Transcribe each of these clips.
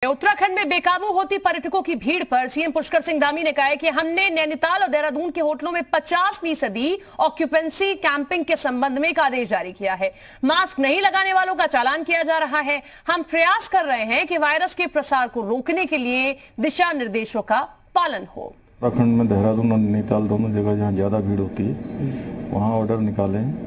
उत्तराखंड में बेकाबू होती पर्यटकों की भीड़ पर सीएम पुष्कर सिंह धामी ने कहा है कि हमने नैनीताल और देहरादून के होटलों में 50% ऑक्यूपेंसी कैंपिंग के संबंध में एक आदेश जारी किया है। मास्क नहीं लगाने वालों का चालान किया जा रहा है। हम प्रयास कर रहे हैं कि वायरस के प्रसार को रोकने के लिए दिशा निर्देशों का पालन हो। उत्तराखंड में देहरादून और नैनीताल दोनों जगह जहाँ ज्यादा भीड़ होती है वहाँ ऑर्डर निकाले हैं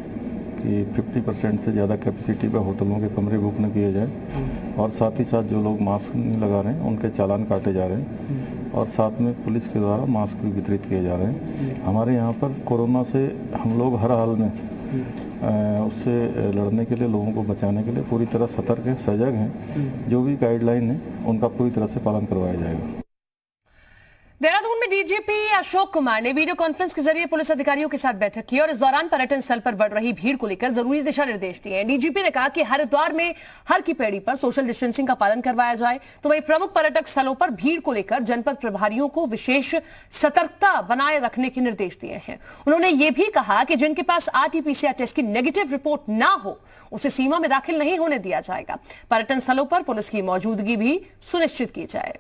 कि 50% से ज़्यादा कैपेसिटी पर होटलों के कमरे बुक न किए जाएं और साथ ही साथ जो लोग मास्क नहीं लगा रहे हैं उनके चालान काटे जा रहे हैं और साथ में पुलिस के द्वारा मास्क भी वितरित किए जा रहे हैं। हमारे यहाँ पर कोरोना से हम लोग हर हाल में उससे लड़ने के लिए, लोगों को बचाने के लिए पूरी तरह सतर्क हैं, सजग हैं। जो भी गाइडलाइन है उनका पूरी तरह से पालन करवाया जाएगा। देहरादून में डीजीपी अशोक कुमार ने वीडियो कॉन्फ्रेंस के जरिए पुलिस अधिकारियों के साथ बैठक की और इस दौरान पर्यटन स्थल पर बढ़ रही भीड़ को लेकर जरूरी दिशा निर्देश दिए हैं। डीजीपी ने कहा कि हरिद्वार में हर की पैड़ी पर सोशल डिस्टेंसिंग का पालन करवाया जाए, तो वहीं प्रमुख पर्यटक स्थलों पर भीड़ को लेकर जनपद प्रभारियों को विशेष सतर्कता बनाए रखने के निर्देश दिए हैं। उन्होंने ये भी कहा कि जिनके पास आरटी-पीसीआर टेस्ट की नेगेटिव रिपोर्ट ना हो उसे सीमा में दाखिल नहीं होने दिया जाएगा। पर्यटन स्थलों पर पुलिस की मौजूदगी भी सुनिश्चित की जाए।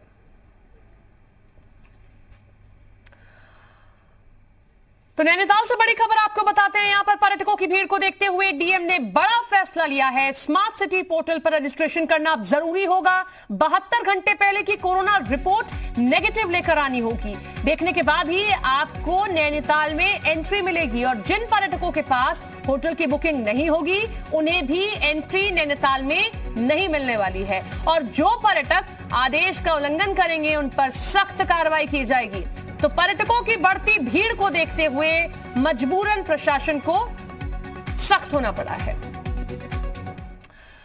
तो नैनीताल से बड़ी खबर आपको बताते हैं। यहां पर पर्यटकों की भीड़ को देखते हुए डीएम ने बड़ा फैसला लिया है। स्मार्ट सिटी पोर्टल पर रजिस्ट्रेशन करना अब जरूरी होगा। 72 घंटे पहले की कोरोना रिपोर्ट नेगेटिव लेकर आनी होगी। देखने के बाद ही आपको नैनीताल में एंट्री मिलेगी और जिन पर्यटकों के पास होटल की बुकिंग नहीं होगी उन्हें भी एंट्री नैनीताल में नहीं मिलने वाली है और जो पर्यटक आदेश का उल्लंघन करेंगे उन पर सख्त कार्रवाई की जाएगी। तो पर्यटकों की बढ़ती भीड़ को देखते हुए मजबूरन प्रशासन को सख्त होना पड़ा है।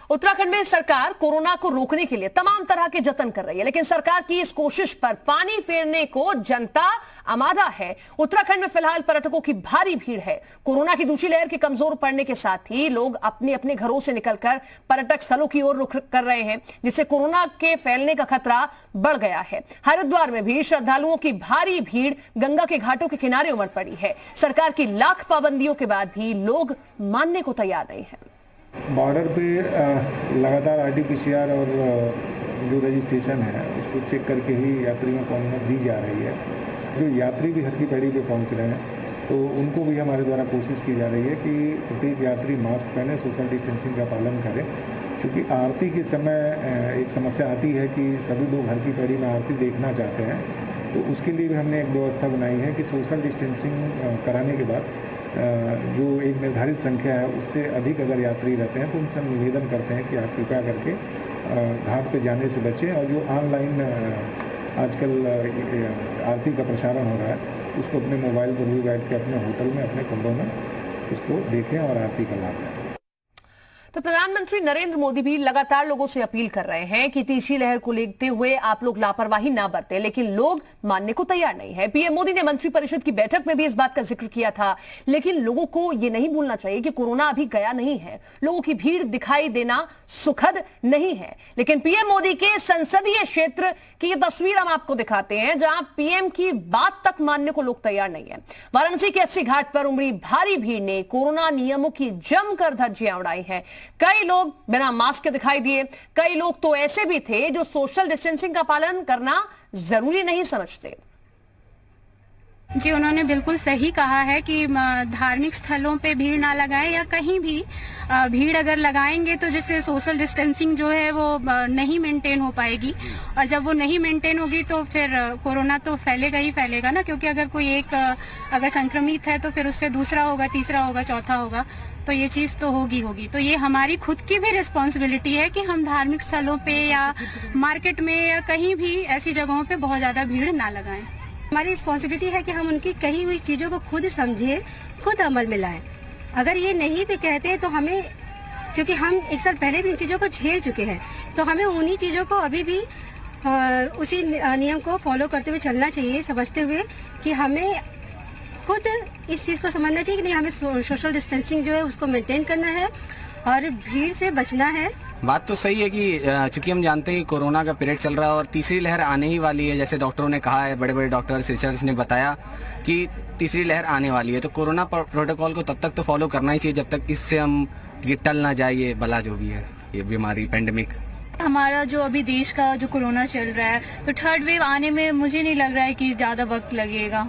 उत्तराखंड में सरकार कोरोना को रोकने के लिए तमाम तरह के जतन कर रही है, लेकिन सरकार की इस कोशिश पर पानी फेरने को जनता आमादा है। उत्तराखंड में फिलहाल पर्यटकों की भारी भीड़ है। कोरोना की दूसरी लहर के कमजोर पड़ने के साथ ही लोग अपने अपने घरों से निकलकर पर्यटक स्थलों की ओर रुख कर रहे हैं, जिससे कोरोना के फैलने का खतरा बढ़ गया है। हरिद्वार में भी श्रद्धालुओं की भारी भीड़ गंगा के घाटों के किनारे उमड़ पड़ी है। सरकार की लाख पाबंदियों के बाद भी लोग मानने को तैयार नहीं है। बॉर्डर पे लगातार आरटी-पीसीआर और जो रजिस्ट्रेशन है उसको चेक करके ही यात्रियों को अनुमति दी जा रही है। जो यात्री भी हर की पैड़ी पे पहुंच रहे हैं तो उनको भी हमारे द्वारा कोशिश की जा रही है कि प्रत्येक यात्री मास्क पहने, सोशल डिस्टेंसिंग का पालन करें। क्योंकि आरती के समय एक समस्या आती है कि सभी लोग हर की पैड़ी में आरती देखना चाहते हैं, तो उसके लिए भी हमने एक व्यवस्था बनाई है कि सोशल डिस्टेंसिंग कराने के बाद जो एक निर्धारित संख्या है उससे अधिक अगर यात्री रहते हैं तो उनसे हम निवेदन करते हैं कि आप कृपया करके घाट पे जाने से बचें और जो ऑनलाइन आजकल आरती का प्रसारण हो रहा है उसको अपने मोबाइल पर भी बैठ के अपने होटल में, अपने कमरों में उसको देखें और आरती का लाभ लें। तो प्रधानमंत्री नरेंद्र मोदी भी लगातार लोगों से अपील कर रहे हैं कि तीसरी लहर को लेते हुए आप लोग लापरवाही ना बरतें, लेकिन लोग मानने को तैयार नहीं है। पीएम मोदी ने मंत्रिपरिषद की बैठक में भी इस बात का जिक्र किया था, लेकिन लोगों को यह नहीं भूलना चाहिए कि कोरोना अभी गया नहीं है। लोगों की भीड़ दिखाई देना सुखद नहीं है, लेकिन पीएम मोदी के संसदीय क्षेत्र की ये तस्वीर हम आपको दिखाते हैं जहां पीएम की बात तक मानने को लोग तैयार नहीं है। वाराणसी के 80 घाट पर उमड़ी भारी भीड़ ने कोरोना नियमों की जमकर धज्जियां उड़ाई हैं। कई लोग बिना मास्क के दिखाई दिए, कई लोग तो ऐसे भी थे जो सोशल डिस्टेंसिंग का पालन करना जरूरी नहीं समझते। जी, उन्होंने बिल्कुल सही कहा है कि धार्मिक स्थलों पे भीड़ ना लगाएं या कहीं भी भीड़ अगर लगाएंगे तो जिससे सोशल डिस्टेंसिंग जो है वो नहीं मेंटेन हो पाएगी और जब वो नहीं मेंटेन होगी तो फिर कोरोना तो फैलेगा ही फैलेगा ना, क्योंकि अगर कोई एक अगर संक्रमित है तो फिर उससे दूसरा होगा, तीसरा होगा, चौथा होगा, तो ये चीज़ तो होगी। तो ये हमारी खुद की भी रिस्पॉन्सिबिलिटी है कि हम धार्मिक स्थलों पे या मार्केट में या कहीं भी ऐसी जगहों पे बहुत ज़्यादा भीड़ ना लगाएं। हमारी रिस्पॉन्सिबिलिटी है कि हम उनकी कही हुई चीज़ों को खुद समझें, खुद अमल में लाएं। अगर ये नहीं भी कहते हैं तो हमें, क्योंकि हम एक साल पहले भी इन चीज़ों को झेल चुके हैं, तो हमें उन्हीं चीज़ों को अभी भी उसी नियम को फॉलो करते हुए चलना चाहिए, समझते हुए कि हमें खुद इस चीज़ को समझना चाहिए कि नहीं, हमें सोशल डिस्टेंसिंग जो है उसको मेंटेन करना है और भीड़ से बचना है। बात तो सही है कि चूंकि हम जानते हैं कि कोरोना का पीरियड चल रहा है और तीसरी लहर आने ही वाली है, जैसे डॉक्टरों ने कहा है, बड़े बड़े डॉक्टर्स, रिसर्च ने बताया कि तीसरी लहर आने वाली है, तो कोरोना प्रोटोकॉल को तब तक तो फॉलो करना ही चाहिए जब तक इससे हम ये टल ना जाए, ये बला जो भी है, ये बीमारी, पेंडेमिक। हमारा जो अभी देश का जो कोरोना चल रहा है, तो थर्ड वेव आने में मुझे नहीं लग रहा है कि ज़्यादा वक्त लगेगा।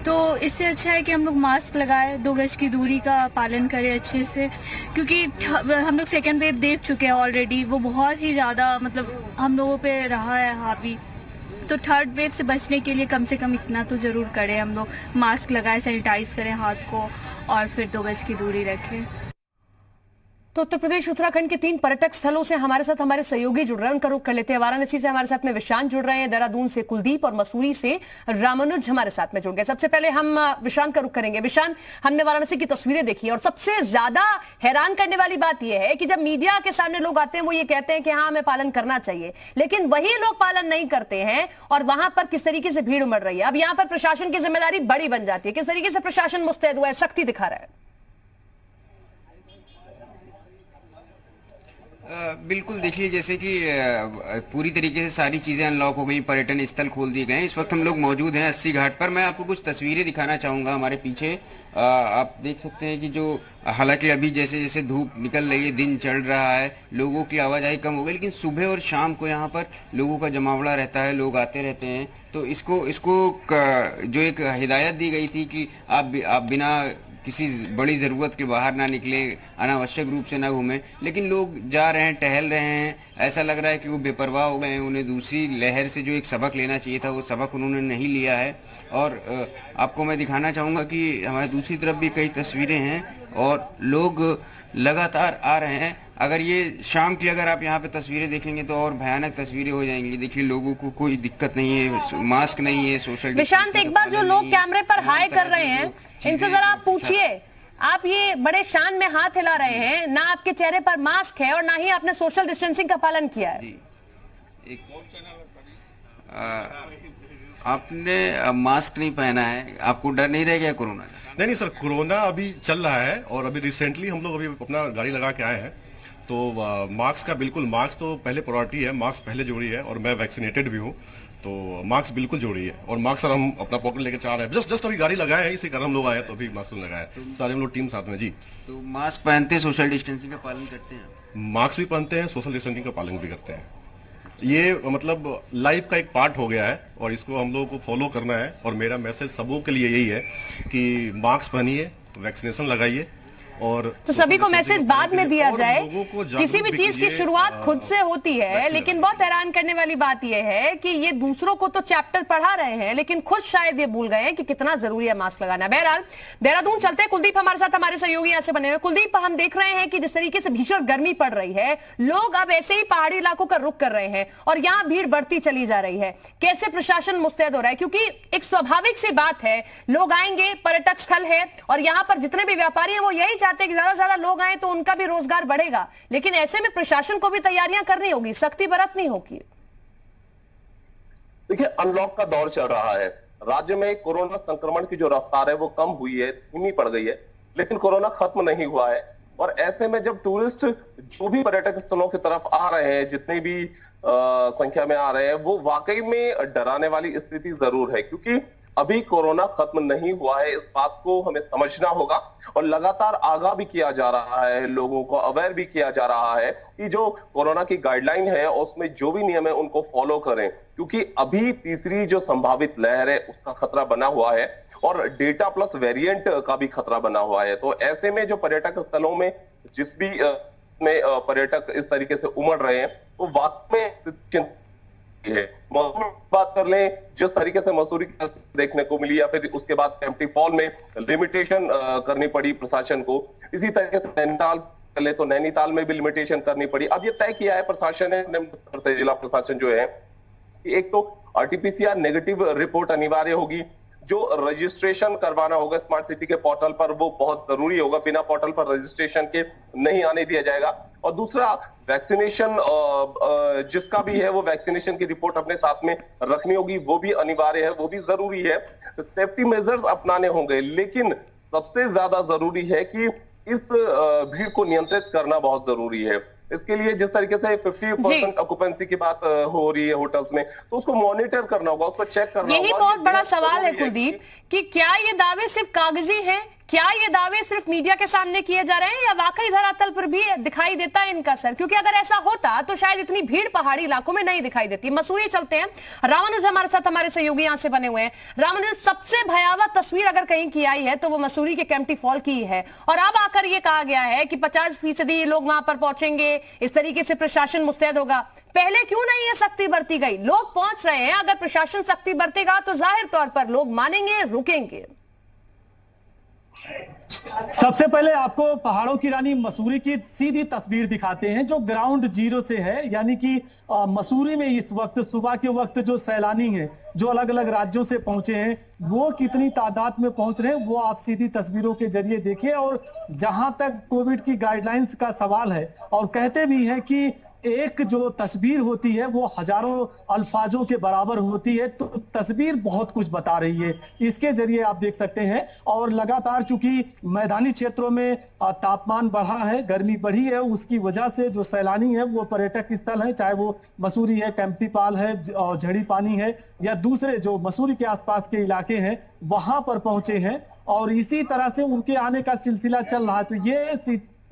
तो इससे अच्छा है कि हम लोग मास्क लगाए, 2 गज की दूरी का पालन करें अच्छे से, क्योंकि हम लोग सेकेंड वेव देख चुके हैं ऑलरेडी, वो बहुत ही ज़्यादा मतलब हम लोगों पे रहा है हावी। तो थर्ड वेव से बचने के लिए कम से कम इतना तो ज़रूर करें हम लोग, मास्क लगाए, सैनिटाइज करें हाथ को और फिर 2 गज की दूरी रखें। तो उत्तर प्रदेश उत्तराखंड के 3 पर्यटक स्थलों से हमारे साथ हमारे सहयोगी जुड़ रहे हैं, उनका रुख कर लेते हैं। वाराणसी से हमारे साथ में विशांत जुड़ रहे हैं, देहरादून से कुलदीप और मसूरी से रामानुज हमारे साथ में जुड़ गए। सबसे पहले हम विशांत का रुख करेंगे। विशांत, हमने वाराणसी की तस्वीरें देखी और सबसे ज्यादा हैरान करने वाली बात यह है कि जब मीडिया के सामने लोग आते हैं वो ये कहते हैं कि हाँ हमें पालन करना चाहिए, लेकिन वही लोग पालन नहीं करते हैं और वहां पर किस तरीके से भीड़ उमड़ रही है। अब यहाँ पर प्रशासन की जिम्मेदारी बड़ी बन जाती है। किस तरीके से प्रशासन मुस्तैद हुआ है, सख्ती दिखा रहा है? बिल्कुल, देखिए जैसे कि पूरी तरीके से सारी चीज़ें अनलॉक हो गई, पर्यटन स्थल खोल दिए गए हैं। इस वक्त हम लोग मौजूद हैं 80 घाट पर। मैं आपको कुछ तस्वीरें दिखाना चाहूँगा हमारे पीछे। आप देख सकते हैं कि जो हालांकि अभी जैसे जैसे धूप निकल रही है, दिन चढ़ रहा है, लोगों की आवाजाही कम हो गई, लेकिन सुबह और शाम को यहाँ पर लोगों का जमावड़ा रहता है, लोग आते रहते हैं। तो इसको जो एक हिदायत दी गई थी कि आप बिना किसी बड़ी ज़रूरत के बाहर ना निकलें, अनावश्यक रूप से ना घूमें, लेकिन लोग जा रहे हैं, टहल रहे हैं। ऐसा लग रहा है कि वो बेपरवाह हो गए हैं। उन्हें दूसरी लहर से जो एक सबक लेना चाहिए था, वो सबक उन्होंने नहीं लिया है। और आपको मैं दिखाना चाहूँगा कि हमारे दूसरी तरफ भी कई तस्वीरें हैं और लोग लगातार आ रहे हैं। अगर ये शाम की अगर आप यहाँ पे तस्वीरें देखेंगे तो और भयानक तस्वीरें हो जाएंगी। देखिए लोगों को कोई दिक्कत नहीं है, मास्क नहीं है, सोशल विशांत, एक बार जो लोग कैमरे पर हाई कर रहे हैं इनसे जरा आप पूछिए, आप ये बड़े शान में हाथ हिला रहे हैं, ना आपके चेहरे पर मास्क है और ना ही आपने सोशल डिस्टेंसिंग का पालन किया है। आपने मास्क नहीं पहना है, आपको डर नहीं रह गया कोरोना का? नहीं सर, कोरोना अभी चल रहा है और अभी रिसेंटली हम लोग अभी अपना गाड़ी लगा के आए हैं, तो मास्क का बिल्कुल, मास्क तो पहले प्रायोरिटी है, मास्क पहले जरूरी है और मैं वैक्सीनेटेड भी हूँ, तो मास्क बिल्कुल जरूरी है। और मास्क सर हम अपना पॉकेट लेके चला रहे हैं, जस्ट अभी गाड़ी लगाए हैं, इसी कारण हम लोग आए तो अभी मास्क लगाए, सारे हम लोग टीम साथ में। जी, तो मास्क पहनते हैं, सोशल डिस्टेंसिंग का पालन करते हैं? मास्क भी पहनते हैं, सोशल डिस्टेंसिंग का पालन भी करते हैं। ये मतलब लाइफ का एक पार्ट हो गया है और इसको हम लोगों को फॉलो करना है। और मेरा मैसेज सबों के लिए यही है कि मास्क पहनिए, वैक्सीनेशन लगाइए। और तो सभी को मैसेज बाद में दिया जाए, किसी भी चीज की शुरुआत खुद से होती है। लेकिन बहुत हैरान करने वाली बात यह है कि ये दूसरों को तो चैप्टर पढ़ा रहे हैं, लेकिन खुद शायद ये भूल गए हैं कि कितना जरूरी है मास्क लगाना। बहरहाल देहरादून चलते हैं, कुलदीप हमारे साथ, हमारे सहयोगी यहाँ से बने हुए। कुलदीप, हम देख रहे हैं कि जिस तरीके से भीषण गर्मी पड़ रही है, लोग अब ऐसे ही पहाड़ी इलाकों का रुख कर रहे हैं और यहाँ भीड़ बढ़ती चली जा रही है। कैसे प्रशासन मुस्तैद हो रहा है? क्योंकि एक स्वाभाविक सी बात है, लोग आएंगे, पर्यटक स्थल है और यहाँ पर जितने भी व्यापारी हैं वो यही चाहते हैं कि ज्यादा से ज्यादा लोग आए तो उनका भी रोजगार बढ़ेगा। लेकिन ऐसे में प्रशासन को भी तैयारियां करनी होगी, सख्ती बरतनी होगी। देखिए, अनलॉक का दौर चल रहा है। राज्य में कोरोना संक्रमण की जो रफ्तार है वो कम हुई है, धीमी पड़ गई है, लेकिन कोरोना खत्म नहीं हुआ है। और ऐसे में जब टूरिस्ट जो भी पर्यटक स्थलों की तरफ आ रहे हैं, जितनी भी संख्या में आ रहे हैं, वो वाकई में डराने वाली स्थिति जरूर है, क्योंकि अभी कोरोना खत्म नहीं हुआ है। इस बात को हमें समझना होगा और लगातार आगाह भी किया जा रहा है, लोगों को अवेयर भी किया जा रहा है कि जो कोरोना की गाइडलाइन है उसमें जो भी नियम है उनको फॉलो करें, क्योंकि अभी तीसरी जो संभावित लहर है उसका खतरा बना हुआ है और डेल्टा प्लस वेरिएंट का भी खतरा बना हुआ है। तो ऐसे में जो पर्यटक स्थलों में जिस भी में पर्यटक इस तरीके से उमड़ रहे हैं, तो वाकई में मसूरी बात कर लें, जिस तरीके से मसूरी की देखने को मिली, या फिर उसके बाद एम्प्टी फॉल में लिमिटेशन करनी पड़ी प्रशासन को, इसी तरीके से नैनीताल कर ले तो नैनीताल में भी लिमिटेशन करनी पड़ी। अब ये तय किया है प्रशासन ने, जिला प्रशासन जो है, एक तो आरटीपीसीआर नेगेटिव रिपोर्ट अनिवार्य होगी, जो रजिस्ट्रेशन करवाना होगा स्मार्ट सिटी के पोर्टल पर वो बहुत जरूरी होगा, बिना पोर्टल पर रजिस्ट्रेशन के नहीं आने दिया जाएगा। और दूसरा, वैक्सीनेशन जिसका भी है वो वैक्सीनेशन की रिपोर्ट अपने साथ में रखनी होगी, वो भी अनिवार्य है, वो भी जरूरी है। सेफ्टी मेजर्स अपनाने होंगे, लेकिन सबसे ज्यादा जरूरी है कि इस भीड़ को नियंत्रित करना बहुत जरूरी है। इसके लिए जिस तरीके से 50% ऑक्यूपेंसी की बात हो रही है होटल्स में, तो उसको मॉनिटर करना होगा, उसको चेक करना होगा। यही बहुत बड़ा सवाल है कुलदीप, कि क्या ये दावे सिर्फ कागजी हैं क्या ये दावे सिर्फ मीडिया के सामने किए जा रहे हैं या वाकई धरातल पर भी दिखाई देता है इनका असर? क्योंकि अगर ऐसा होता तो शायद इतनी भीड़ पहाड़ी इलाकों में नहीं दिखाई देती। मसूरी चलते हैं, रामानुज हमारे साथ, हमारे सहयोगी यहां से बने हुए हैं। रामानुज, सबसे भयावह तस्वीर अगर कहीं की आई है तो वो मसूरी के केम्प्टी फॉल की है, और अब आकर ये कहा गया है कि 50% लोग वहां पर पहुंचेंगे, इस तरीके से प्रशासन मुस्तैद होगा। पहले क्यों नहीं ये सख्ती बरती गई? लोग पहुंच रहे हैं, अगर प्रशासन सख्ती बरतेगा तो जाहिर तौर पर लोग मानेंगे, रुकेंगे। सबसे पहले आपको पहाड़ों की रानी मसूरी की सीधी तस्वीर दिखाते हैं जो ग्राउंड जीरो से है, यानी कि मसूरी में इस वक्त सुबह के वक्त जो सैलानी हैं जो अलग अलग राज्यों से पहुंचे हैं वो कितनी तादाद में पहुंच रहे हैं वो आप सीधी तस्वीरों के जरिए देखिए। और जहां तक कोविड की गाइडलाइंस का सवाल है, और कहते भी हैं कि एक जो तस्वीर होती है वो हजारों अल्फाजों के बराबर होती है, तो तस्वीर बहुत कुछ बता रही है, इसके जरिए आप देख सकते हैं। और लगातार चूंकि मैदानी क्षेत्रों में तापमान बढ़ा है, गर्मी बढ़ी है, उसकी वजह से जो सैलानी है वो पर्यटक स्थल है, चाहे वो मसूरी है, केम्प्टी फॉल है, झड़ी पानी है, या दूसरे जो मसूरी के आसपास के इलाके हैं वहां पर पहुंचे हैं, और इसी तरह से उनके आने का सिलसिला चल रहा है। तो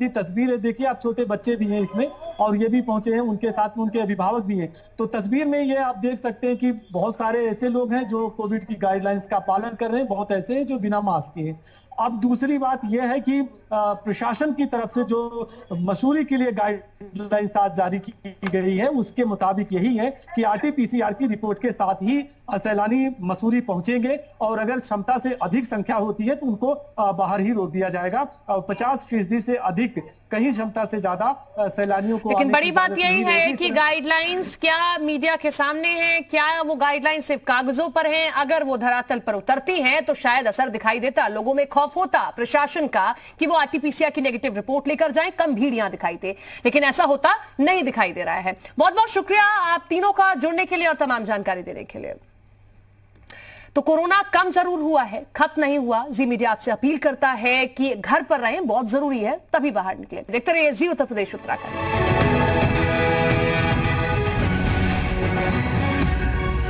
ये तस्वीर है, देखिए आप, छोटे बच्चे भी हैं इसमें और ये भी पहुंचे हैं, उनके साथ में उनके अभिभावक भी हैं। तो तस्वीर में ये आप देख सकते हैं कि बहुत सारे ऐसे लोग हैं जो कोविड की गाइडलाइंस का पालन कर रहे हैं, बहुत ऐसे हैं जो बिना मास्क के हैं। अब दूसरी बात यह है कि प्रशासन की तरफ से जो मसूरी के लिए गाइडलाइंस आज जारी की गई है उसके मुताबिक यही है कि RT-PCR की रिपोर्ट के साथ ही सैलानी मसूरी पहुंचेंगे, और अगर क्षमता से अधिक संख्या होती है तो उनको बाहर ही रोक दिया जाएगा। 50% से अधिक, कहीं क्षमता से ज्यादा सैलानियों को। लेकिन बड़ी बात यही है कि गाइडलाइंस क्या मीडिया के सामने है, क्या वो गाइडलाइंस सिर्फ कागजों पर हैं? अगर वो धरातल पर उतरती हैं तो शायद असर दिखाई देता, लोगों में खौफ होता प्रशासन का कि वो RT-PCR की नेगेटिव रिपोर्ट लेकर जाएं, कम भीड़ यहां दिखाई दे, लेकिन ऐसा होता नहीं दिखाई दे रहा है। बहुत बहुत शुक्रिया आप तीनों का जुड़ने के लिए और तमाम जानकारी देने के लिए। तो कोरोना कम जरूर हुआ है, खत्म नहीं हुआ। जी मीडिया आपसे अपील करता है कि घर पर रहें, बहुत जरूरी है, तभी बाहर निकले। देखते रहिए जी उत्तर प्रदेश उत्तराखंड।